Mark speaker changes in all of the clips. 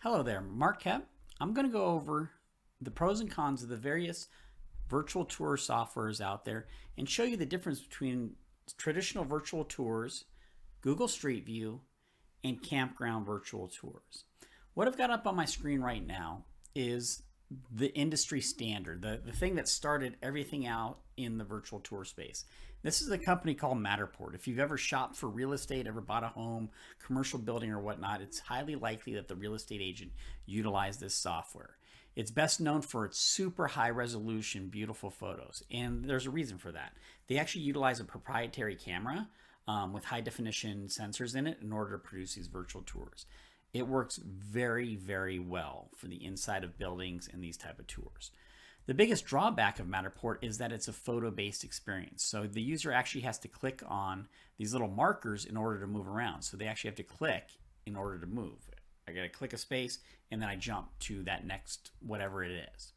Speaker 1: Hello there, Mark Kep. I'm going to go over the pros and cons of the various virtual tour softwares out there and show you the difference between traditional virtual tours, Google Street View, and Campground Virtual Tours. What I've got up on my screen right now is the industry standard, the thing that started everything out in the virtual tour space. This is a company called Matterport. If you've ever shopped for real estate, ever bought a home, commercial building, or whatnot, it's highly likely that the real estate agent utilized this software. It's best known for its super high resolution, beautiful photos, and there's a reason for that. They actually utilize a proprietary camera with high definition sensors in it in order to produce these virtual tours. It works very, very well for the inside of buildings and these type of tours. The biggest drawback of Matterport is that it's a photo-based experience. So the user actually has to click on these little markers in order to move around. So they actually have to click in order to move. I gotta click a space and then I jump to that next whatever it is.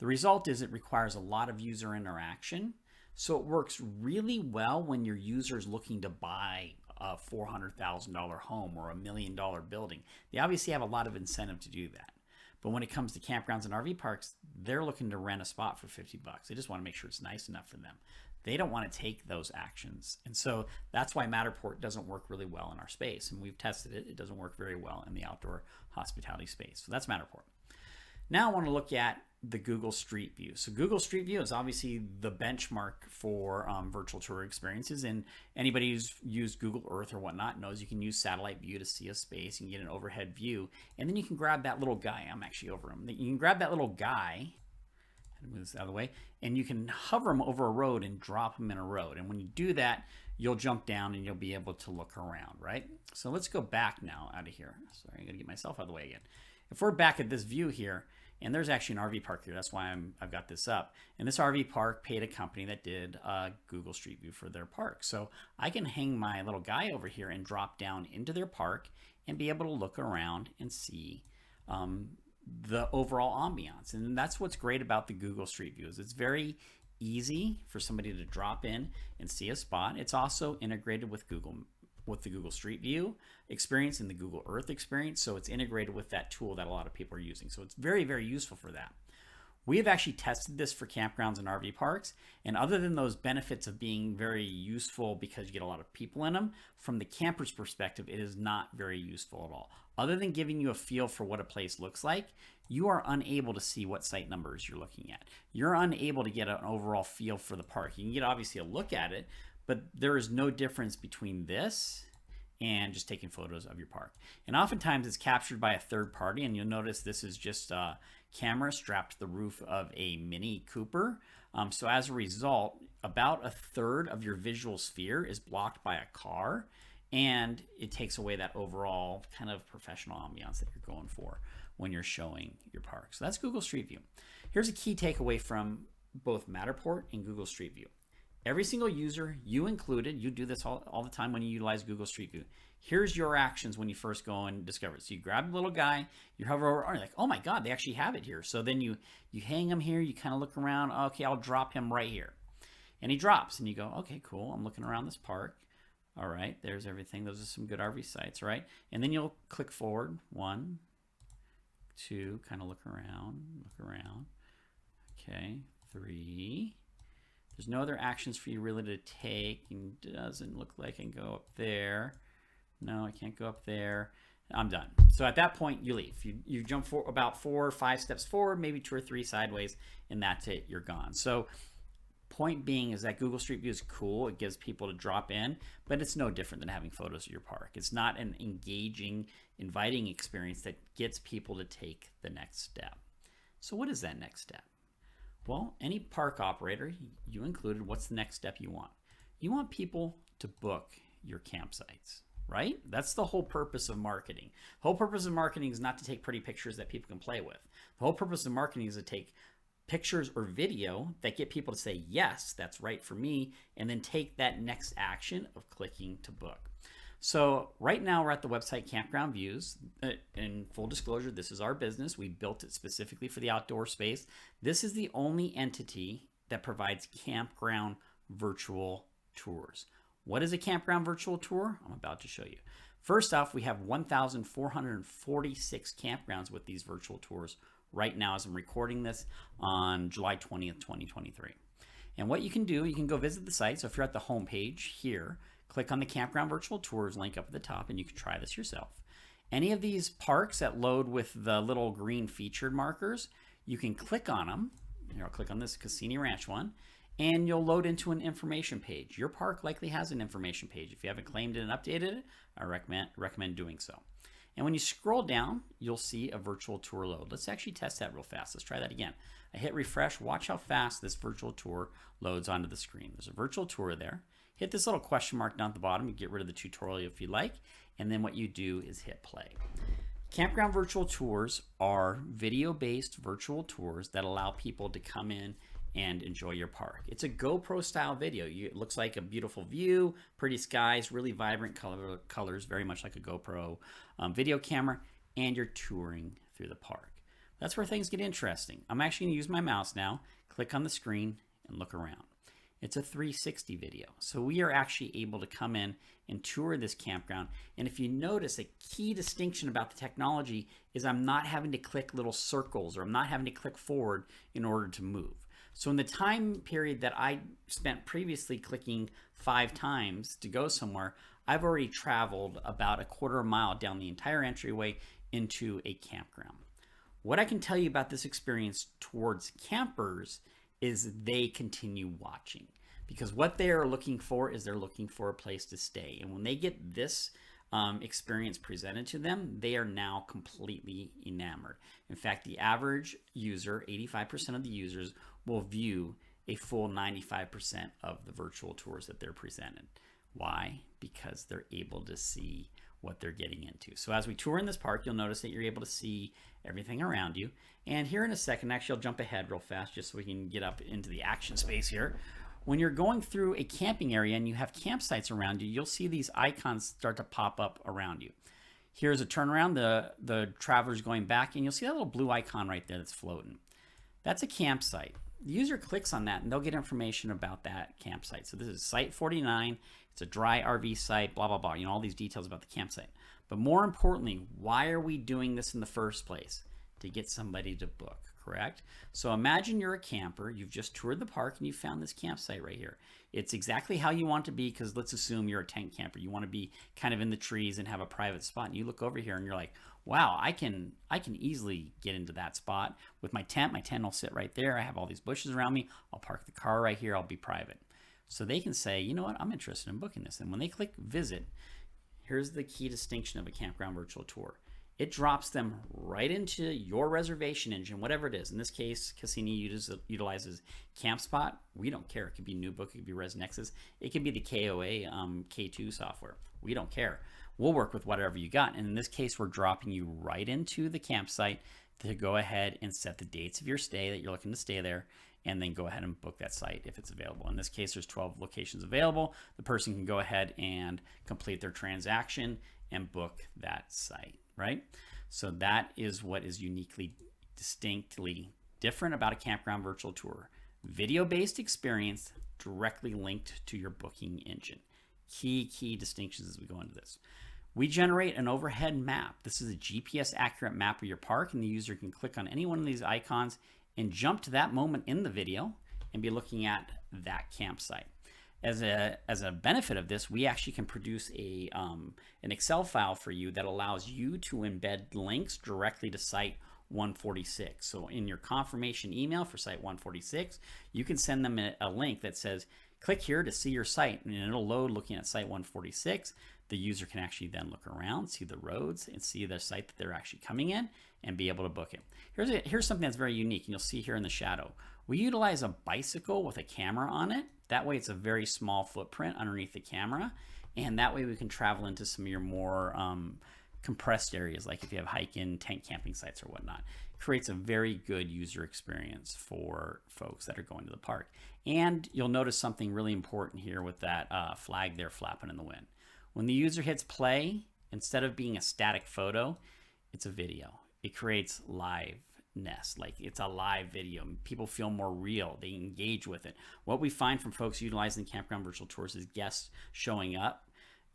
Speaker 1: The result is it requires a lot of user interaction. So it works really well when your user is looking to buy a $400,000 home or $1 million building. They obviously have a lot of incentive to do that. But when it comes to campgrounds and RV parks, they're looking to rent a spot for 50 bucks. They just want to make sure it's nice enough for them. They don't want to take those actions. And so that's why Matterport doesn't work really well in our space. And we've tested it. It doesn't work very well in the outdoor hospitality space. So that's Matterport. Now I want to look at the Google Street View. So Google Street View is obviously the benchmark for virtual tour experiences, and anybody who's used Google Earth or whatnot knows you can use satellite view to see a space. You can get an overhead view, and then you can grab that little guy. I'm actually over him. You can grab that little guy, move this out of the way, and you can hover him over a road and drop him in a road. And when you do that, you'll jump down and you'll be able to look around, right? So let's go back now out of here. Sorry, I gotta get myself out of the way again. If we're back at this view here, and there's actually an RV park here. That's why I've got this up. And this RV park paid a company that did Google Street View for their park. So I can hang my little guy over here and drop down into their park and be able to look around and see the overall ambiance. And that's what's great about the Google Street View is it's very easy for somebody to drop in and see a spot. It's also integrated with the Google Street View experience and the Google Earth experience. So it's integrated with that tool that a lot of people are using. So it's very, very useful for that. We have actually tested this for campgrounds and RV parks. And other than those benefits of being very useful because you get a lot of people in them, from the camper's perspective, it is not very useful at all. Other than giving you a feel for what a place looks like, you are unable to see what site numbers you're looking at. You're unable to get an overall feel for the park. You can get obviously a look at it, but there is no difference between this and just taking photos of your park. And oftentimes it's captured by a third party, and you'll notice this is just a camera strapped to the roof of a Mini Cooper. So as a result, about a third of your visual sphere is blocked by a car, and it takes away that overall kind of professional ambiance that you're going for when you're showing your park. So that's Google Street View. Here's a key takeaway from both Matterport and Google Street View. Every single user, you included, you do this all the time when you utilize Google Street View. Here's your actions when you first go and discover it. So you grab the little guy, you hover over, you're like, oh my God, they actually have it here. So then you hang him here, you kind of look around, okay, I'll drop him right here. And he drops and you go, okay, cool, I'm looking around this park. All right, there's everything. Those are some good RV sites, right? And then you'll click forward, 1, 2, kind of look around. Okay, 3. There's no other actions for you really to take, and it doesn't look like I can go up there. No, I can't go up there. I'm done. So at that point, you leave. You jump about 4 or 5 steps forward, maybe 2 or 3 sideways, and that's it. You're gone. So point being is that Google Street View is cool. It gives people to drop in, but it's no different than having photos of your park. It's not an engaging, inviting experience that gets people to take the next step. So what is that next step? Well, any park operator, you included, what's the next step you want? You want people to book your campsites, right? That's the whole purpose of marketing. The whole purpose of marketing is not to take pretty pictures that people can play with. The whole purpose of marketing is to take pictures or video that get people to say, yes, that's right for me, and then take that next action of clicking to book. So right now we're at the website Campground Views. In full disclosure, this is our business. We built it specifically for the outdoor space. This is the only entity that provides campground virtual tours. What is a campground virtual tour? I'm about to show you. First off, we have 1,446 campgrounds with these virtual tours right now as I'm recording this on July 20th, 2023. And what you can do, you can go visit the site. So if you're at the home page here, click on the Campground Virtual Tours link up at the top and you can try this yourself. Any of these parks that load with the little green featured markers, you can click on them. Here, I'll click on this Cassini Ranch one, and you'll load into an information page. Your park likely has an information page. If you haven't claimed it and updated it, I recommend doing so. And when you scroll down, you'll see a virtual tour load. Let's actually test that real fast. Let's try that again. I hit refresh. Watch how fast this virtual tour loads onto the screen. There's a virtual tour there. Hit this little question mark down at the bottom. You get rid of the tutorial if you like. And then what you do is hit play. Campground Virtual Tours are video-based virtual tours that allow people to come in and enjoy your park. It's a GoPro style video. It looks like a beautiful view, pretty skies, really vibrant colors, very much like a GoPro video camera, and you're touring through the park. That's where things get interesting. I'm actually going to use my mouse now, click on the screen, and look around. It's a 360 video. So we are actually able to come in and tour this campground. And if you notice, a key distinction about the technology is I'm not having to click little circles, or I'm not having to click forward in order to move. So in the time period that I spent previously clicking 5 times to go somewhere, I've already traveled about a quarter mile down the entire entryway into a campground. What I can tell you about this experience towards campers is they continue watching, because what they are looking for is they're looking for a place to stay. And when they get this experience presented to them, they are now completely enamored. In fact, the average user, 85% of the users, will view a full 95% of the virtual tours that they're presented. Why? Because they're able to see what they're getting into. So as we tour in this park, you'll notice that you're able to see everything around you. And here in a second, actually I'll jump ahead real fast just so we can get up into the action space here. When you're going through a camping area and you have campsites around you, you'll see these icons start to pop up around you. Here's a turnaround, the traveler's going back, and you'll see that little blue icon right there that's floating. That's a campsite. The user clicks on that and they'll get information about that campsite. So this is Site 49. It's a dry RV site, blah, blah, blah. You know, all these details about the campsite. But more importantly, why are we doing this in the first place? To get somebody to book, correct? So imagine you're a camper. You've just toured the park and you found this campsite right here. It's exactly how you want to be, because let's assume you're a tent camper. You want to be kind of in the trees and have a private spot. And you look over here and you're like, wow, I can easily get into that spot with my tent. My tent will sit right there. I have all these bushes around me. I'll park the car right here. I'll be private. So they can say, you know what, I'm interested in booking this. And when they click visit, here's the key distinction of a Campground Virtual Tour. It drops them right into your reservation engine, whatever it is. In this case, Cassini utilizes CampSpot. We don't care. It could be NewBook, it could be ResNexus, it could be the KOA K2 software. We don't care. We'll work with whatever you got. And in this case, we're dropping you right into the campsite to go ahead and set the dates of your stay that you're looking to stay there, and then go ahead and book that site if it's available. In this case, there's 12 locations available. The person can go ahead and complete their transaction and book that site, right? So that is what is uniquely, distinctly different about a Campground Virtual Tour. Video-based experience directly linked to your booking engine. Key distinctions as we go into this. We generate an overhead map. This is a GPS accurate map of your park, and the user can click on any one of these icons and jump to that moment in the video and be looking at that campsite. As a benefit of this, we actually can produce an Excel file for you that allows you to embed links directly to Site 146. So in your confirmation email for Site 146, you can send them a link that says, click here to see your site, and it'll load looking at Site 146. The user can actually then look around, see the roads, and see the site that they're actually coming in, and be able to book it. Here's something that's very unique, and you'll see here in the shadow. We utilize a bicycle with a camera on it. That way it's a very small footprint underneath the camera, and that way we can travel into some of your more compressed areas, like if you have hike-in, tent camping sites or whatnot. It creates a very good user experience for folks that are going to the park. And you'll notice something really important here with that flag there flapping in the wind. When the user hits play, instead of being a static photo, it's a video. It creates liveness, like it's a live video. People feel more real. They engage with it. What we find from folks utilizing Campground Virtual Tours is guests showing up,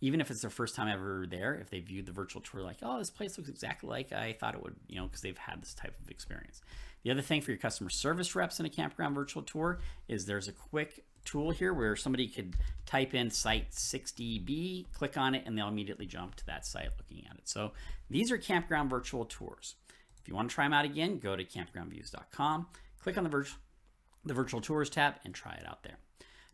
Speaker 1: even if it's their first time ever there, if they viewed the virtual tour like, oh, this place looks exactly like I thought it would, because they've had this type of experience. The other thing for your customer service reps in a Campground Virtual Tour is there's a quick tool here where somebody could type in site 60B, click on it, and they'll immediately jump to that site looking at it. So these are Campground Virtual Tours. If you want to try them out again, go to campgroundviews.com, click on the Virtual Tours tab, and try it out there.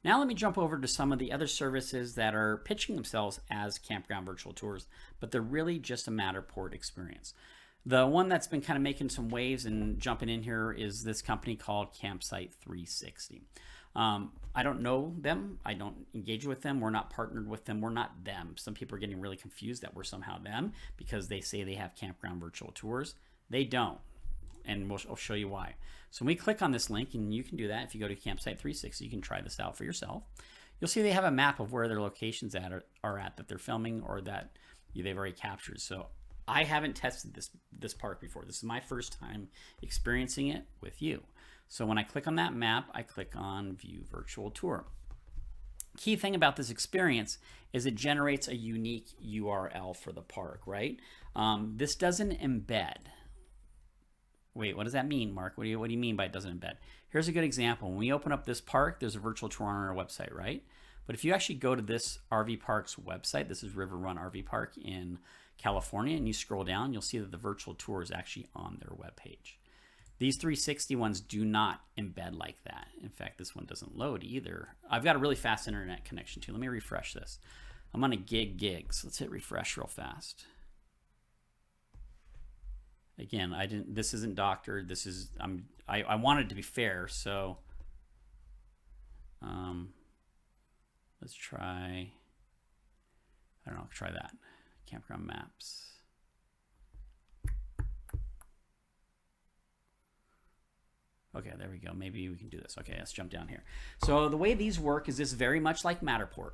Speaker 1: Now let me jump over to some of the other services that are pitching themselves as Campground Virtual Tours, but they're really just a Matterport experience. The one that's been kind of making some waves and jumping in here is this company called Campsite 360. I don't know them. I don't engage with them. We're not partnered with them. We're not them. Some people are getting really confused that we're somehow them because they say they have Campground Virtual Tours. They don't. And I'll show you why. So when we click on this link, and you can do that if you go to Campsite 360, you can try this out for yourself. You'll see they have a map of where their locations are at that they're filming or that they've already captured. So I haven't tested this park before. This is my first time experiencing it with you. So when I click on that map, I click on View Virtual Tour. Key thing about this experience is it generates a unique URL for the park, right? This doesn't embed. Wait, what does that mean, Mark? What do you mean by it doesn't embed? Here's a good example. When we open up this park, there's a virtual tour on our website, right? But if you actually go to this RV park's website, this is River Run RV Park in California, and you scroll down, you'll see that the virtual tour is actually on their webpage. These 360 ones do not embed like that. In fact, this one doesn't load either. I've got a really fast internet connection too. Let me refresh this. I'm on a gig, so let's hit refresh real fast. Again, this isn't doctored. This is, I wanted to be fair, so let's try, I don't know, try that. Campground maps. Okay, there we go. Maybe we can do this. Okay, let's jump down here. So the way these work is this very much like Matterport.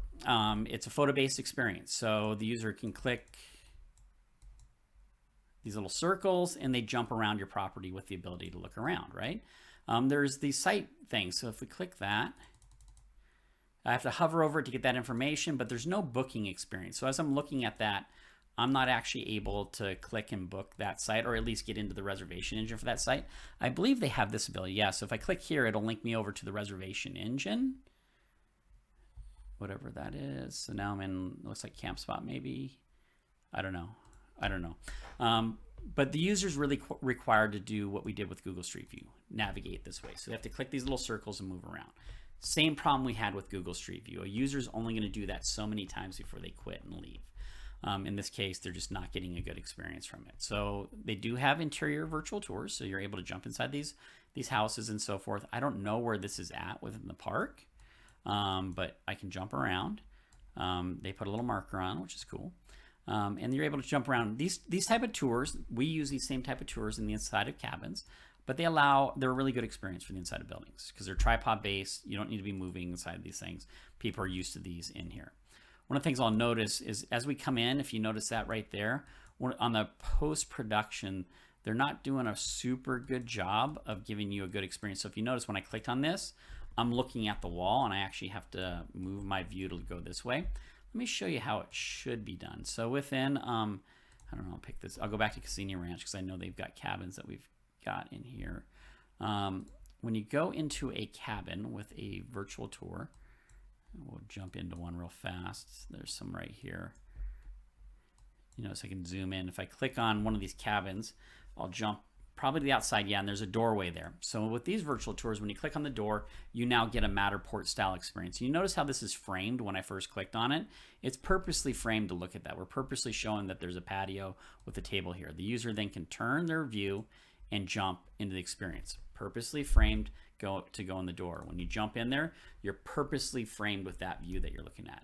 Speaker 1: It's a photo-based experience. So the user can click these little circles and they jump around your property with the ability to look around, right? There's the site thing. So if we click that, I have to hover over it to get that information, but there's no booking experience. So as I'm looking at that, I'm not actually able to click and book that site, or at least get into the reservation engine for that site. I believe they have this ability. Yeah, so if I click here, it'll link me over to the reservation engine, whatever that is. So now I'm in, it looks like CampSpot maybe. I don't know. But the user's really required to do what we did with Google Street View, navigate this way. So they have to click these little circles and move around. Same problem we had with Google Street View. A user's only going to do that so many times before they quit and leave. In this case, they're just not getting a good experience from it. So they do have interior virtual tours, so you're able to jump inside these houses and so forth. I don't know where this is at within the park, but I can jump around. They put a little marker on, which is cool. And you're able to jump around. These type of tours, we use these same type of tours in the inside of cabins, but they're a really good experience for the inside of buildings because they're tripod based. You don't need to be moving inside these things. People are used to these in here. One of the things I'll notice is as we come in, if you notice that right there, on the post-production, they're not doing a super good job of giving you a good experience. So if you notice when I clicked on this, I'm looking at the wall and I actually have to move my view to go this way. Let me show you how it should be done. So within, I don't know, I'll pick this. I'll go back to Casino Ranch because I know they've got cabins that we've got in here. When you go into a cabin with a virtual tour, we'll jump into one real fast. There's some right here. You notice I can zoom in. If I click on one of these cabins, I'll jump probably to the outside. Yeah, and there's a doorway there. So with these virtual tours, when you click on the door, you now get a Matterport style experience. You notice how this is framed when I first clicked on it? It's purposely framed to look at that. We're purposely showing that there's a patio with a table here. The user then can turn their view and jump into the experience. Purposely framed to go in the door. When you jump in there, you're purposely framed with that view that you're looking at.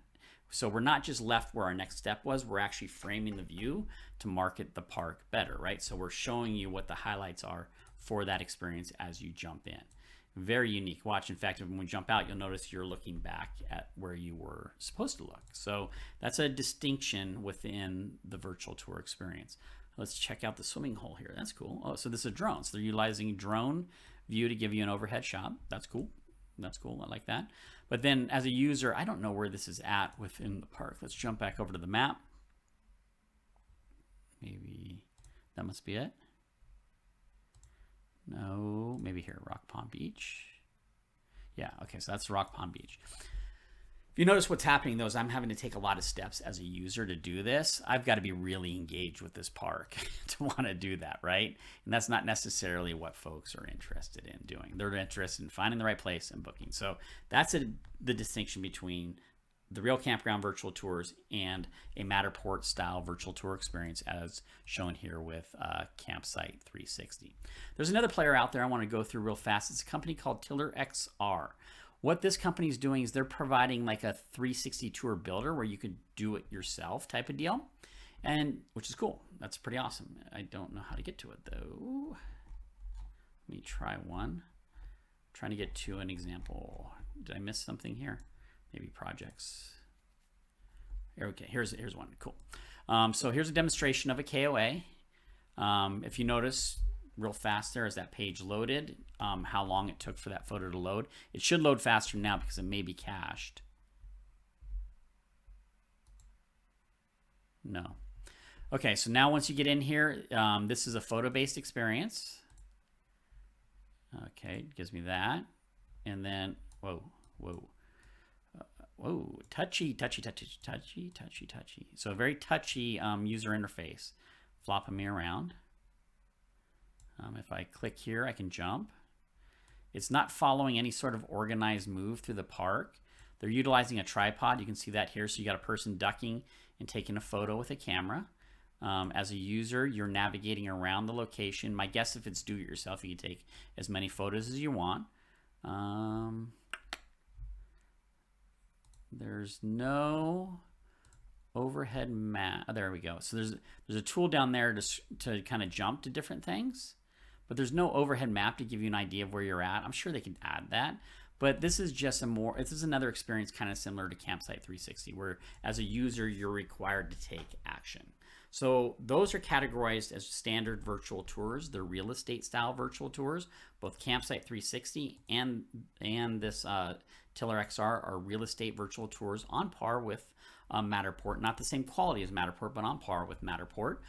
Speaker 1: So we're not just left where our next step was, we're actually framing the view to market the park better, right? So we're showing you what the highlights are for that experience as you jump in. Very unique. Watch, in fact, when we jump out, you'll notice you're looking back at where you were supposed to look. So that's a distinction within the virtual tour experience. Let's check out the swimming hole here. That's cool. Oh, so this is a drone. So they're utilizing drone view to give you an overhead shot. That's cool. That's cool. I like that. But then as a user, I don't know where this is at within the park. Let's jump back over to the map. Maybe that must be it. No, maybe here, Rock Pond Beach. Yeah, okay, so that's Rock Pond Beach. If you notice what's happening, though, is I'm having to take a lot of steps as a user to do this. I've got to be really engaged with this park to want to do that, right? And that's not necessarily what folks are interested in doing. They're interested in finding the right place and booking. So that's the distinction between the real Campground Virtual Tours and a Matterport-style virtual tour experience as shown here with Campsite 360. There's another player out there I want to go through real fast. It's a company called Tiller XR. What this company is doing is they're providing like a 360 tour builder where you could do it yourself type of deal, and which is cool. That's pretty awesome. I don't know how to get to it though. Let me try one. I'm trying to get to an example. Did I miss something here? Maybe projects. Okay, here's one. Cool. So here's a demonstration of a KOA. If you notice real fast there as that page loaded, how long it took for that photo to load. It should load faster now because it may be cached. No. Okay, so now once you get in here, this is a photo-based experience. Okay, it gives me that. And then, whoa. Whoa, touchy. So a very touchy user interface. Flopping me around. If I click here, I can jump. It's not following any sort of organized move through the park. They're utilizing a tripod. You can see that here. So you got a person ducking and taking a photo with a camera. As a user, you're navigating around the location. My guess, if it's do-it-yourself, you can take as many photos as you want. There's no overhead map. Oh, there we go. So there's a tool down there to kind of jump to different things, but there's no overhead map to give you an idea of where you're at. I'm sure they can add that, but this is just this is another experience kind of similar to Campsite 360, where as a user, you're required to take action. So those are categorized as standard virtual tours. They're real estate style virtual tours. Both Campsite 360 and this Tiller XR are real estate virtual tours on par with Matterport. Not the same quality as Matterport, but on par with Matterport.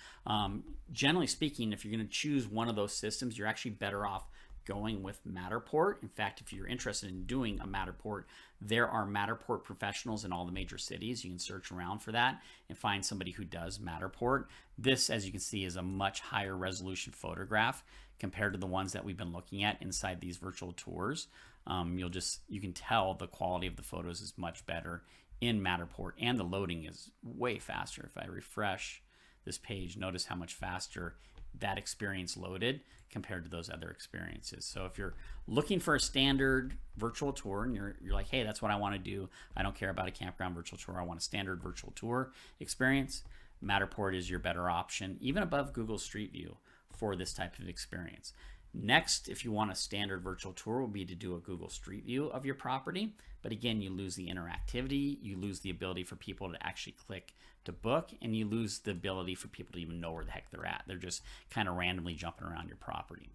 Speaker 1: Generally speaking, if you're going to choose one of those systems, you're actually better off going with Matterport. In fact, if you're interested in doing a Matterport, there are Matterport professionals in all the major cities. You can search around for that and find somebody who does Matterport. This, as you can see, is a much higher resolution photograph compared to the ones that we've been looking at inside these virtual tours. You can tell the quality of the photos is much better in Matterport, and the loading is way faster. If I refresh this page, notice how much faster that experience loaded compared to those other experiences. So if you're looking for a standard virtual tour and you're like, hey, that's what I want to do, I don't care about a Campground Virtual Tour, I want a standard virtual tour experience, Matterport is your better option, even above Google Street View for this type of experience. Next, if you want a standard virtual tour, will be to do a Google Street View of your property. But again, you lose the interactivity, you lose the ability for people to actually click to book, and you lose the ability for people to even know where the heck they're at. They're just kind of randomly jumping around your property.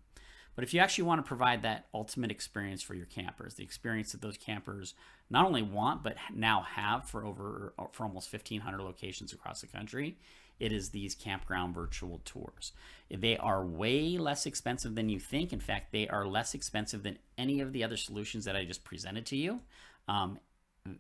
Speaker 1: But if you actually want to provide that ultimate experience for your campers, the experience that those campers not only want, but now have for almost 1,500 locations across the country, it is these Campground Virtual Tours. They are way less expensive than you think. In fact, they are less expensive than any of the other solutions that I just presented to you.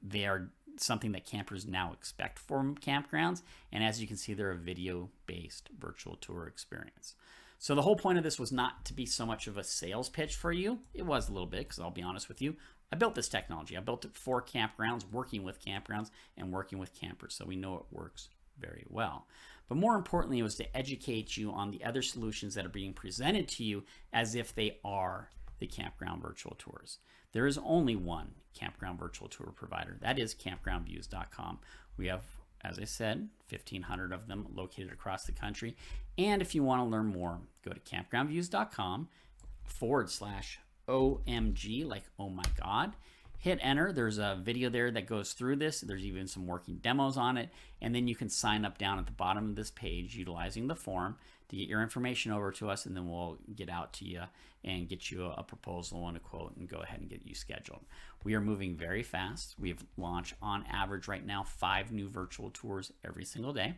Speaker 1: They are something that campers now expect from campgrounds. And as you can see, they're a video-based virtual tour experience. So the whole point of this was not to be so much of a sales pitch for you. It was a little bit, because I'll be honest with you, I built this technology. I built it for campgrounds, working with campgrounds, and working with campers. So we know it works very well. But more importantly, it was to educate you on the other solutions that are being presented to you as if they are the Campground Virtual Tours. There is only one Campground Virtual Tour provider. That is campgroundviews.com. We have, as I said, 1,500 of them located across the country. And if you want to learn more, go to campgroundviews.com/OMG, like oh my God. Hit enter. There's a video there that goes through this. There's even some working demos on it. And then you can sign up down at the bottom of this page utilizing the form to get your information over to us, and then we'll get out to you and get you a proposal and a quote and go ahead and get you scheduled. We are moving very fast. We've launched on average right now 5 new virtual tours every single day.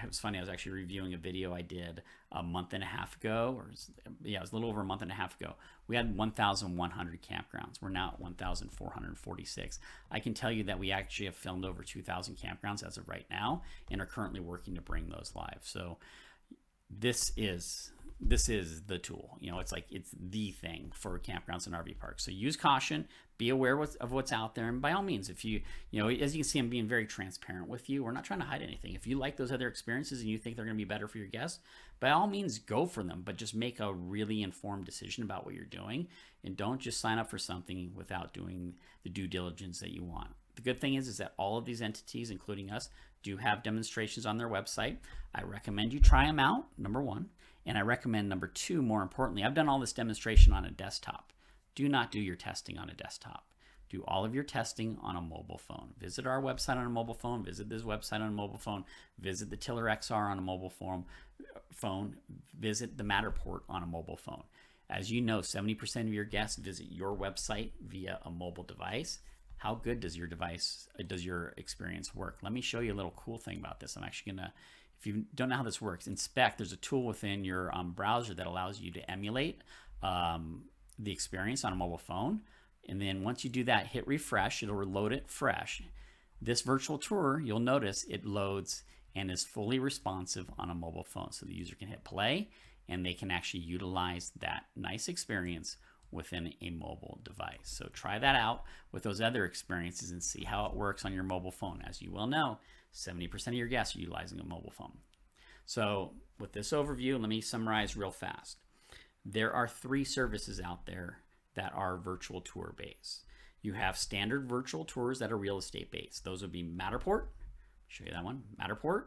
Speaker 1: It was funny, I was actually reviewing a video I did a month and a half ago, it was a little over a month and a half ago. We had 1,100 campgrounds. We're now at 1,446. I can tell you that we actually have filmed over 2,000 campgrounds as of right now and are currently working to bring those live. So this is the tool. It's the thing for campgrounds and RV parks. So use caution, be aware of what's out there, and by all means, if as you can see, I'm being very transparent with you. We're not trying to hide anything. If you like those other experiences and you think they're going to be better for your guests, by all means, go for them, but just make a really informed decision about what you're doing, and don't just sign up for something without doing the due diligence that you want. The good thing is that all of these entities, including us, do have demonstrations on their website. I recommend you try them out, number one. And I recommend, number 2, more importantly, I've done all this demonstration on a desktop. Do not do your testing on a desktop. Do all of your testing on a mobile phone. Visit our website on a mobile phone. Visit this website on a mobile phone. Visit the Tiller XR on a mobile phone. Visit the Matterport on a mobile phone. As you know, 70% of your guests visit your website via a mobile device. How good does your experience work? Let me show you a little cool thing about this. I'm actually going to, if you don't know how this works, Inspect. There's a tool within your browser that allows you to emulate the experience on a mobile phone. And then once you do that, hit refresh. It'll reload it fresh. This virtual tour, you'll notice it loads and is fully responsive on a mobile phone. So the user can hit play and they can actually utilize that nice experience within a mobile device. So try that out with those other experiences and see how it works on your mobile phone. As you well know, 70% of your guests are utilizing a mobile phone. So with this overview, let me summarize real fast. There are 3 services out there that are virtual tour based. You have standard virtual tours that are real estate based. Those would be Matterport, show you that one, Matterport,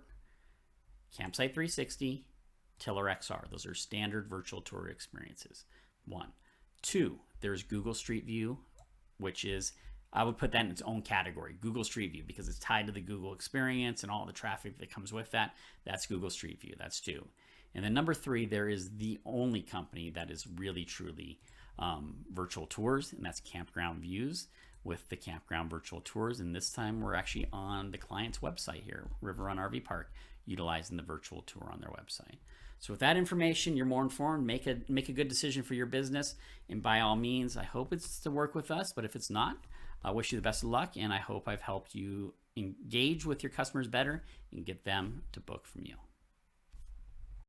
Speaker 1: Campsite 360, Tiller XR. Those are standard virtual tour experiences. 1. 2, there's Google Street View, which is, I would put that in its own category, Google Street View, because it's tied to the Google experience and all the traffic that comes with that. That's Google Street View. That's 2. And then number 3, there is the only company that is really truly virtual tours, and that's Campground Views with the Campground Virtual Tours. And this time we're actually on the client's website here, River Run RV Park, utilizing the virtual tour on their website. So with that information, you're more informed. Make a good decision for your business. And by all means, I hope it's to work with us. But if it's not, I wish you the best of luck. And I hope I've helped you engage with your customers better and get them to book from you.